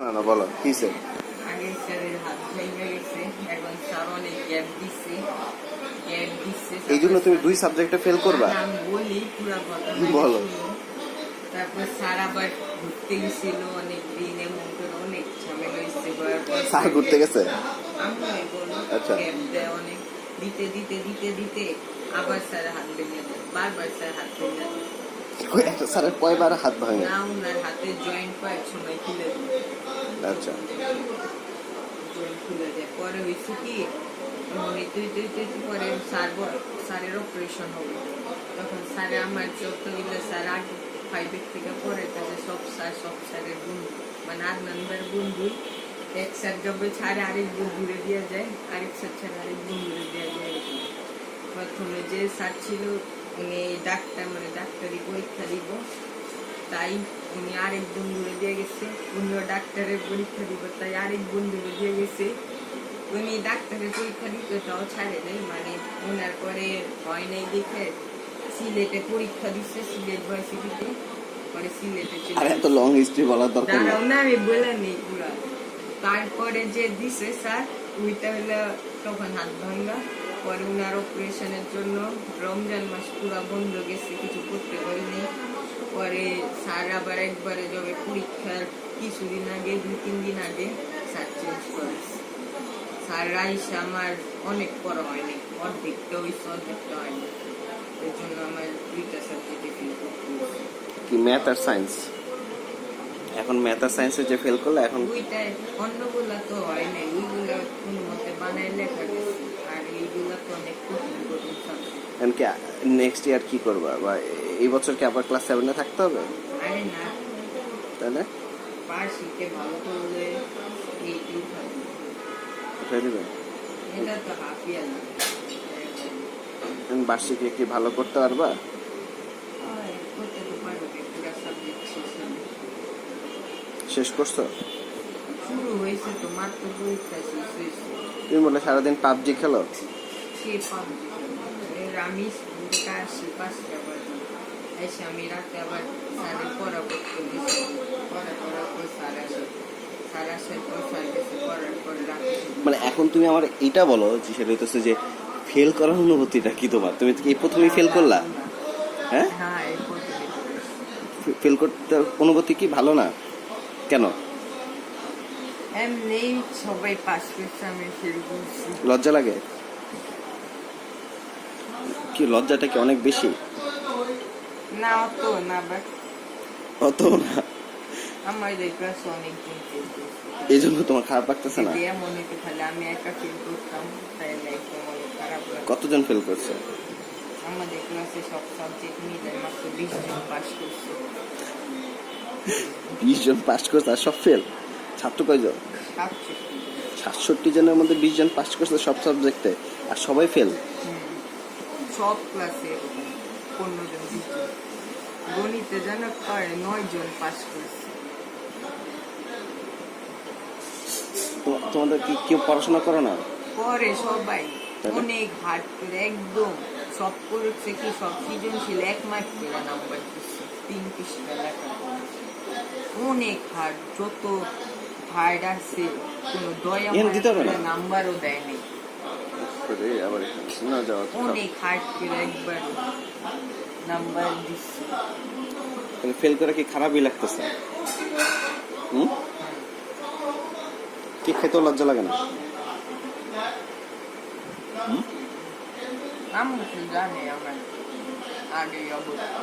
না না বলো কিসে আগে স্যারের হাত ভেঙে গেছে, এখন স্যার অনেক গ্যাপ দিচ্ছে। এই জন্য তুমি 2 সাবজেক্টে ফেল করবা? আমি বলি পুরো কথা বলো। তারপর স্যার আবার ঘুরতে গেছিল অনেক দিন, এমন করে অনেক ঝামেলা হয়েছে। স্যার ঘুরতে গেছে? আমি বলো আচ্ছা। গ্যাপ দেয় অনেক, দিতে দিতে দিতে দিতে আবার স্যার হাত ভেঙে দেয়, বারবার স্যার হাত ভেঙে দেয়। একটা স্যারের কয়বার হাত ভাঙে? না, ওনার হাতে জয়েন্ট কয়েক সময় খুলে দেয়। আচ্ছা। জয়েন্ট খুলে যায়। পরে হয়েছে কি, পরে স্যারের অপারেশন হবে। তখন স্যারে আমার চোখটা দিলে, স্যার আগে 5 থেকে পরে কাছে সব স্যারের বন্ধু, মানে আদনান ভাইয়ের বন্ধু। এক স্যার যাবে ছাড়ে আরেক বন্ধুরে দিয়ে যায়, আরেক স্যার ছাড়ে আরেক বন্ধুরে দিয়ে যায়। প্রথমে যে স্যার ছিল উনি ডাক্তার, মানে ডাক্তারি পরীক্ষা দিব, তাই উনি আরেক বন্ধুরে দিয়ে গেছে। উনিও ডাক্তারের পরীক্ষা দিব, তাই আরেক বন্ধুরে দিয়ে গেছে। উনি ডাক্তারের পরীক্ষা দিতে তাও ছাড়ে নাই, মানে ওনার পরে হয় নাই দেখে সিলেটে পরীক্ষা দিচ্ছে, সিলেট ভার্সিটিতে। পরে সিলেটে আরে এত লং হিস্ট্রি বলার দরকার নেই। দাঁড়াও না, আমি বলে নেই পুরা। তারপরে যে দিছে স্যার, ওইটা হলো তখন হাত ভাঙা। পরে উনার অপারেশনের জন্য রমজান মাস পুরা বন্ধ গেছে, কিছু করতে পারিনি। পরে স্যার আবার একবারে যাবে পরীক্ষার কিছুদিন আগে, 2-3 দিন আগে স্যার চেঞ্জ করেছে। স্যার রাইসা আমার অনেক পড়া হয়নি, অর্ধেকটা হয়েছে, অর্ধেকটা হয়নি। এই জন্য আমার 2টা সাবজেক্টে ফেল করতে হয়েছে। কি ম্যাথ আর সায়েন্স? এখন ম্যাথ আর সায়েন্সে যে ফেল করলে এখন ওইটাই, অন্যগুলা তো হয় নাই, ওইগুলা কোনো মতে বানায় লেখা গেছে। আর এইগুলা তো অনেক কঠিন কঠিন সাবজেক্ট। এখন কি নেক্সট ইয়ার কি করবা, বা এই বছর কি আবার ক্লাস 7 এ থাকতে হবে? আরে না, তাহলে পার্সিকে ভালো করলে এইটি উঠাবে। উঠে দিবে? এটা তো হাফিয়া না। বার্ষিকে কি ভালো করতে পারবা? করতে তো পারবে, পুরা সাবজেক্ট শেষ হবে। শেষ করছো? শুরু হয়েছে তো, মাত্র পরীক্ষা শেষ হয়েছে। তুমি বলে সারাদিন পাবজি খেলো? সে পাবজি আমি স্কুলটা আসি 5টা বাজে, এসে আমি রাতে আবার স্যারের পড়া করতে বসে, পড়ার পর স্যার আসে, স্যার আসার পর স্যার কাছে পড়ার পর রাতে। মানে এখন তুমি আমার এটা বলো যে সেটা হইতেছে যে ফেল করার অনুভূতিটা কি তোমার? তুমি কি এই প্রথমেই ফেল করলা? হ্যাঁ, হ্যাঁ, এই প্রথমে ফেল করতে অনুভূতি কি ভালো না? কেন? এমনি সবাই পাস করছে, আমি ফেল করছি। লজ্জা লাগে? কি লজ্জাটা কি অনেক বেশি? না, অত না, বাট অত না? আমার এই ক্লাসে অনেকজন ফেল করছে। এই জন্য তোমার খারাপ লাগতেছে না? যদি এমন হইতে তাহলে আমি একা ফেল করতাম, তাহলে একদম অনেক খারাপ লাগতো। কতজন ফেল করছে? আমাদের ক্লাসে সব সাবজেক্ট মিলে মাত্র 20 জন পাস করছে। 20 জন পাস করছে আর সব ফেল? ছাত্র কয়জন? 67। 67 জনের মধ্যে 20 জন পাস করছে সব সাবজেক্টে, আর সবাই ফেল? সব ক্লাসে 15 জন 20 জন। গণিতে যেন 9 জন পাস করছে। তোমাদের কি কেউ পড়াশোনা করে না? পরে সবাই অনেক হার্ড করে, একদম সব করেছে কি, সব সৃজনশীল 1 মার্ক করে নাম্বার দিচ্ছে, 3 পৃষ্ঠা লেখা। অনেক হার্ড, যত হার্ড আছে কোনো দয়া করে নাম্বারও দেয়নি। অনেক হার্ড করে একবার নাম্বার দিচ্ছে। ফেল করে কি খারাপই লাগতেছে? কি খেতে লজ্জা লাগে না? আমি তো জানি আমার আগে অবস্থা।